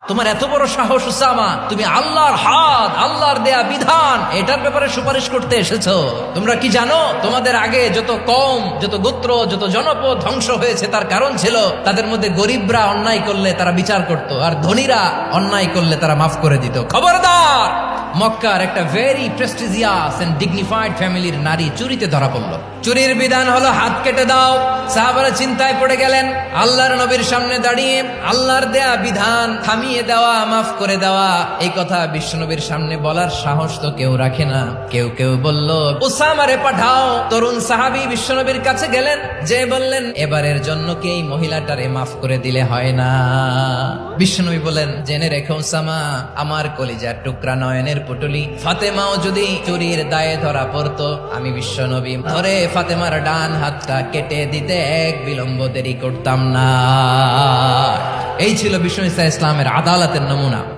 তোমার এত বড় সাহস উসামা, তুমি আল্লাহর হাত, আল্লাহর দেয়া বিধান এটার ব্যাপারে সুপারিশ করতে এসেছো? তোমরা কি জানো তোমাদের আগে যত কম, যত গোত্র, যত জনপদ ধ্বংস হয়েছে তার কারণ ছিল তাদের মধ্যে গরিবরা অন্যায় করলে তারা বিচার করত, আর ধনীরা অন্যায় করলে তারা মাফ করে দিত। খবরদার! মক্কার একটা ভেরি প্রেস্টিজিয়াস এন্ড ডিগনিফাইড ফ্যামিলির নারী চুরিতে ধরা পড়ল। চুরির বিধান হলো হাত কেটে দাও। সাহাবারা চিন্তায় পড়ে গেলেন। আল্লাহর নবীর সামনে দাঁড়িয়ে আল্লাহর দেয়া বিধান থামিয়ে দেওয়া, মাফ করে দেওয়া, এই কথা বিশ্বনবীর সামনে বলার সাহস তো কেউ রাখে না। কেউ কেউ বলল, উসামারে পাঠাও। তরুণ সাহাবী বিশ্বনবীর কাছে গেলেন, যে বললেন, এবারের জন্য কি এই মহিলাটারে মাফ করে দিলে হয় না? বিশ্বনবী বলেন, জেনে রেখো উসামা, আমার কলিজার টুকরা নয়নের পুটুলি ফাতেমাও যদি চুরির দায়ে ধরা পড়তো, আমি বিশ্বনবী ধরে ফাতেমার ডান হাতটা কেটে দিতে এক বিলম্ব দেরি করতাম না। এই ছিল বিষ্ণু ইসা ইসলামের আদালতের নমুনা।